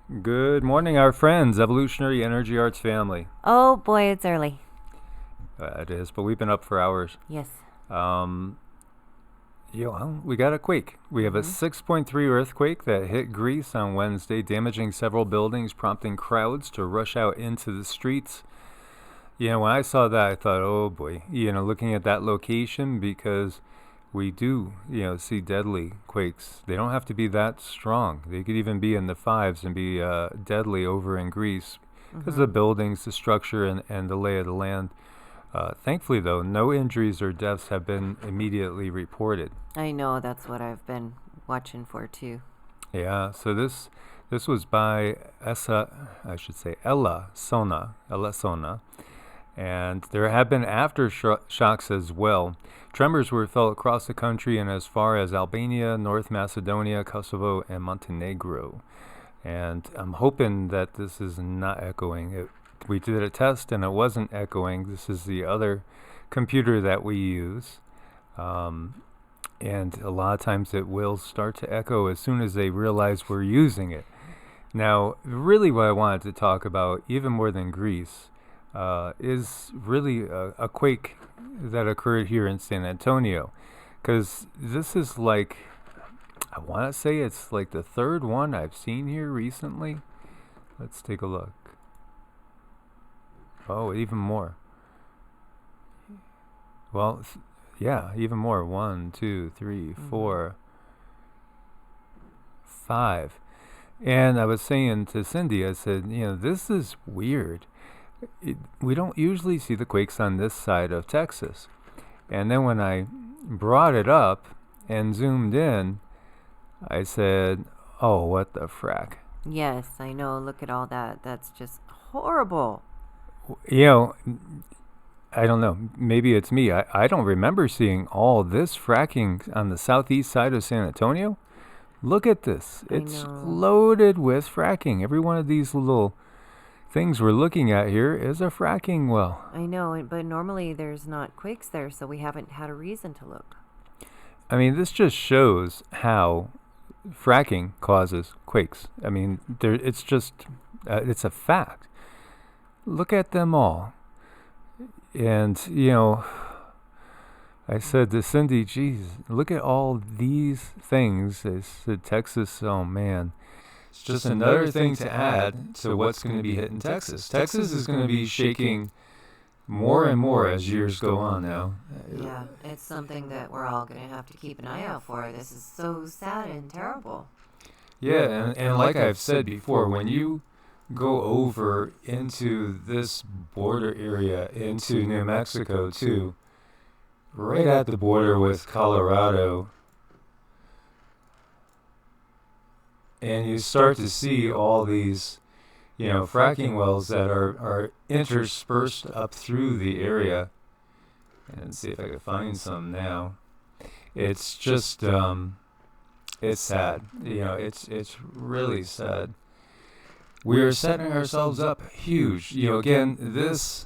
Good morning, our friends, Evolutionary Energy Arts family. Oh boy, it's early. It is, but we've been up for hours. Yes. Um, we got a quake. We have a 6.3 earthquake that hit Greece on Wednesday, damaging several buildings, prompting crowds to rush out into the streets. When I saw that, I thought, oh boy, looking at that location, because we do, see deadly quakes. They don't have to be that strong. They could even be in the fives and be deadly over in Greece because of the buildings, the structure, and the lay of the land. Thankfully, though, no injuries or deaths have been immediately reported. I know, that's what I've been watching for too. Yeah, so this was by Ella Sona, and there have been aftershocks as well. Tremors were felt across the country and as far as Albania, North Macedonia, Kosovo, and Montenegro. And I'm hoping that this is not echoing. We did a test and it wasn't echoing. This is the other computer that we use. And a lot of times it will start to echo as soon as they realize we're using it. Now, really what I wanted to talk about, even more than Greece, is really a quake that occurred here in San Antonio. Because this is like, I want to say it's like the third one I've seen here recently. Let's take a look. Oh, even more. Well, yeah, even more. 1, 2, 3, 4, 5. And I was saying to Cindy, I said, this is weird. We don't usually see the quakes on this side of Texas. And then when I brought it up and zoomed in, I said, oh, what the frack? Yes, I know. Look at all that. That's just horrible. I don't know. Maybe it's me. I don't remember seeing all this fracking on the southeast side of San Antonio. Look at this. It's loaded with fracking. Every one of these little things we're looking at here is a fracking well. I know, but normally there's not quakes there, so we haven't had a reason to look. I mean, this just shows how fracking causes quakes. I mean, it's just, it's a fact. Look at them all. And, I said to Cindy, geez, look at all these things. I said, Texas, oh man. It's just another thing to add to what's going to be hitting Texas. Texas is going to be shaking more and more as years go on now. Yeah, it's something that we're all going to have to keep an eye out for. This is so sad and terrible. Yeah, and like I've said before, when you go over into this border area, into New Mexico too, right at the border with Colorado, and you start to see all these, fracking wells that are interspersed up through the area. And see if I can find some now. It's just, it's sad. It's really sad. We are setting ourselves up huge. Again, this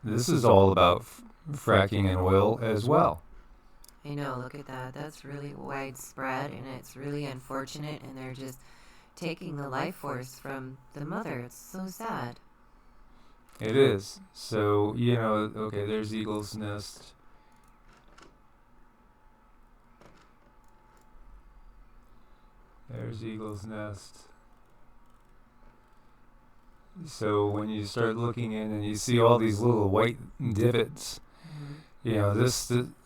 is all about fracking and oil as well. I know, look at that. That's really widespread, and it's really unfortunate, and they're just taking the life force from the mother. It's so sad. It is. So, okay, there's Eagle's Nest. There's Eagle's Nest. So when you start looking in and you see all these little white divots,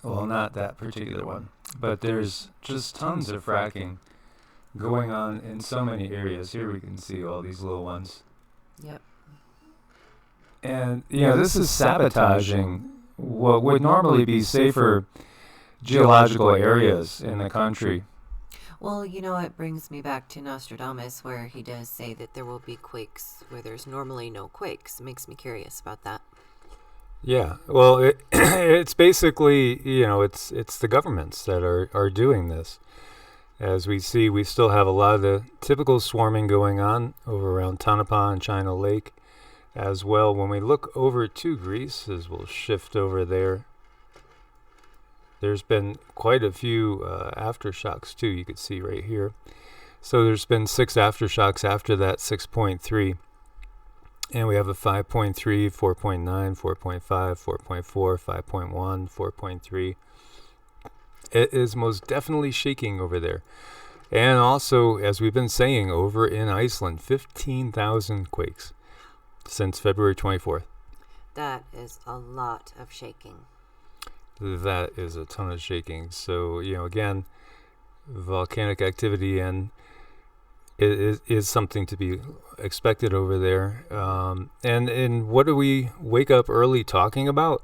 well, not that particular one, but there's just tons of fracking going on in so many areas. Here we can see all these little ones. Yep. And, this is sabotaging what would normally be safer geological areas in the country. Well, it brings me back to Nostradamus, where he does say that there will be quakes where there's normally no quakes. It makes me curious about that. Yeah, well, it's basically, it's the governments that are doing this. As we see, we still have a lot of the typical swarming going on over around Tonopah and China Lake as well. When we look over to Greece, as we'll shift over there, there's been quite a few aftershocks too, you could see right here. So there's been 6 aftershocks after that 6.3. And we have a 5.3, 4.9, 4.5, 4.4, 5.1, 4.3. It is most definitely shaking over there. And also, as we've been saying, over in Iceland, 15,000 quakes since February 24th. That is a lot of shaking. That is a ton of shaking. So, again, volcanic activity and it is something to be expected over there. And what do we wake up early talking about?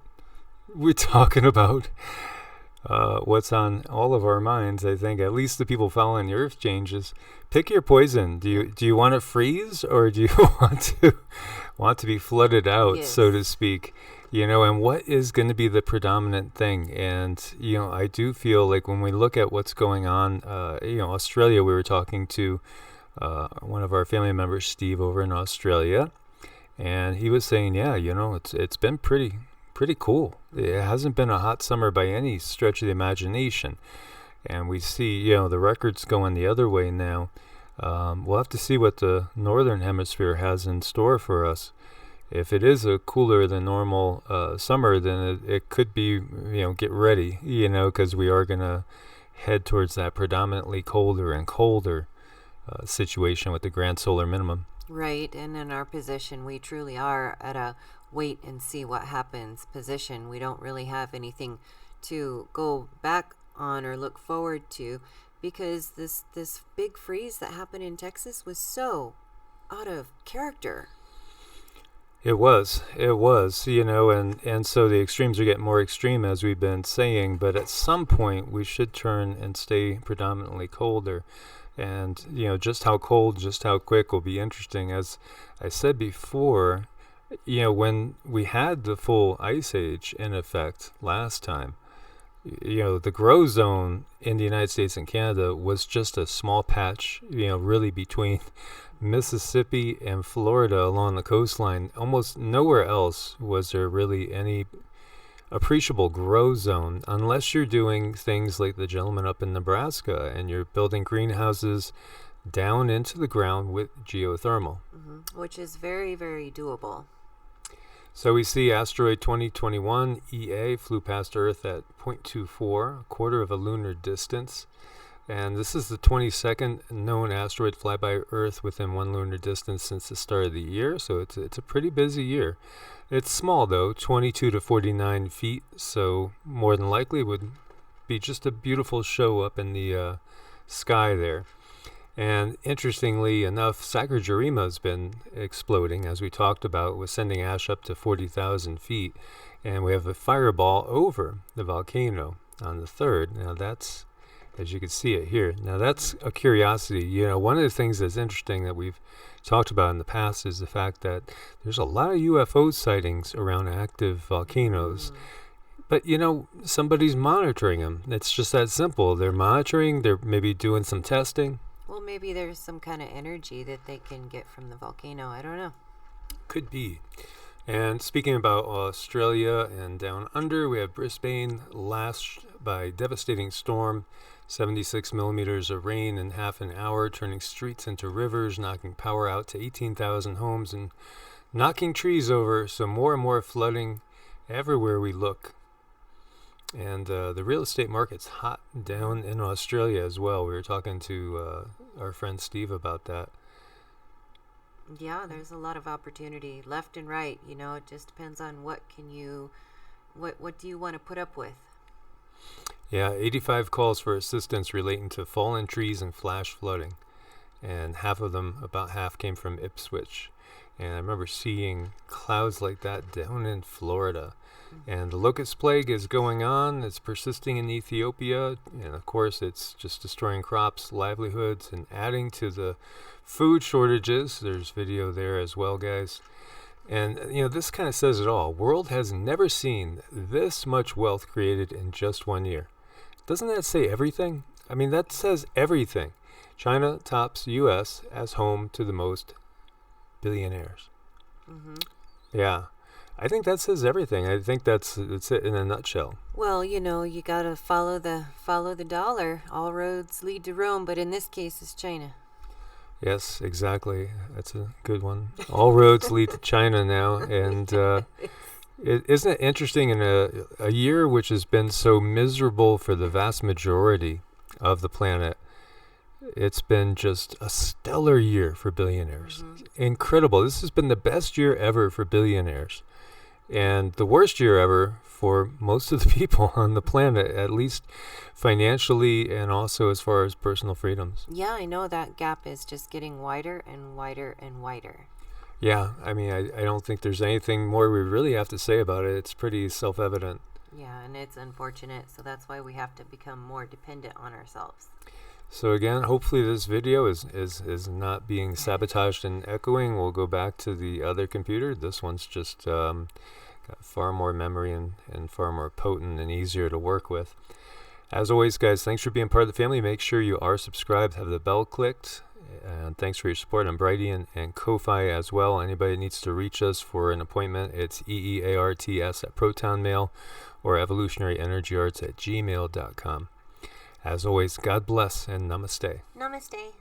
We're talking about what's on all of our minds, I think, at least the people following the earth changes. Pick your poison. Do you want to freeze, or do you want to be flooded out, Yes. so to speak? And what is going to be the predominant thing? And I do feel like when we look at what's going on, Australia, we were talking to one of our family members, Steve, over in Australia, and he was saying, it's been pretty cool. It hasn't been a hot summer by any stretch of the imagination. And we see, the records going the other way now. We'll have to see what the northern hemisphere has in store for us. If it is a cooler than normal summer, then it could be, get ready, because we are going to head towards that predominantly colder and colder situation with the grand solar minimum. Right, and in our position, we truly are at a wait and see what happens position. We don't really have anything to go back on or look forward to, because this big freeze that happened in Texas was so out of character. It was, and so the extremes are getting more extreme, as we've been saying, but at some point we should turn and stay predominantly colder. And, just how cold, just how quick will be interesting. As I said before, when we had the full ice age in effect last time, the grow zone in the United States and Canada was just a small patch, really between Mississippi and Florida along the coastline. Almost nowhere else was there really any appreciable grow zone, unless you're doing things like the gentleman up in Nebraska and you're building greenhouses down into the ground with geothermal. Which is very, very doable. So we see asteroid 2021 EA flew past Earth at 0.24, a quarter of a lunar distance. And this is the 22nd known asteroid fly by Earth within 1 lunar distance since the start of the year. So it's a pretty busy year. It's small, though, 22 to 49 feet. So more than likely would be just a beautiful show up in the sky there. And interestingly enough, Sakurajima has been exploding, as we talked about, with sending ash up to 40,000 feet. And we have a fireball over the volcano on the 3rd. Now that's, as you can see it here, now that's a curiosity. One of the things that's interesting that we've talked about in the past is the fact that there's a lot of UFO sightings around active volcanoes. But, somebody's monitoring them. It's just that simple. They're monitoring, they're maybe doing some testing. Well, maybe there's some kind of energy that they can get from the volcano. I don't know. Could be. And speaking about Australia and down under, we have Brisbane lashed by devastating storm, 76 millimeters of rain in half an hour, turning streets into rivers, knocking power out to 18,000 homes and knocking trees over. So more and more flooding everywhere we look. And the real estate market's hot down in Australia as well. We were talking to our friend Steve about that. Yeah, there's a lot of opportunity left and right. It just depends on what do you want to put up with. Yeah, 85 calls for assistance relating to fallen trees and flash flooding. And about half came from Ipswich. And I remember seeing clouds like that down in Florida. And the locust plague is going on. It's persisting in Ethiopia. And of course, it's just destroying crops, livelihoods, and adding to the food shortages. There's video there as well, guys. And, this kind of says it all. World has never seen this much wealth created in just 1 year. Doesn't that say everything? I mean, that says everything. China tops U.S. as home to the most billionaires. Yeah. I think that says everything. I think that's it in a nutshell. Well, you got to follow the dollar. All roads lead to Rome, but in this case, it's China. Yes, exactly. That's a good one. All roads lead to China now, and isn't it interesting in a year which has been so miserable for the vast majority of the planet? It's been just a stellar year for billionaires. Incredible. This has been the best year ever for billionaires, and the worst year ever for most of the people on the planet, at least financially and also as far as personal freedoms. Yeah, I know that gap is just getting wider and wider and wider. Yeah, I mean, I don't think there's anything more we really have to say about it. It's pretty self-evident. Yeah, and it's unfortunate, so that's why we have to become more dependent on ourselves. So again, hopefully this video is not being sabotaged and echoing. We'll go back to the other computer. This one's just got far more memory and far more potent and easier to work with. As always, guys, thanks for being part of the family. Make sure you are subscribed, have the bell clicked. And thanks for your support on Brighteon and Ko-Fi as well. Anybody that needs to reach us for an appointment, it's EEARTS at ProtonMail or evolutionaryenergyarts at gmail.com. As always, God bless and namaste. Namaste.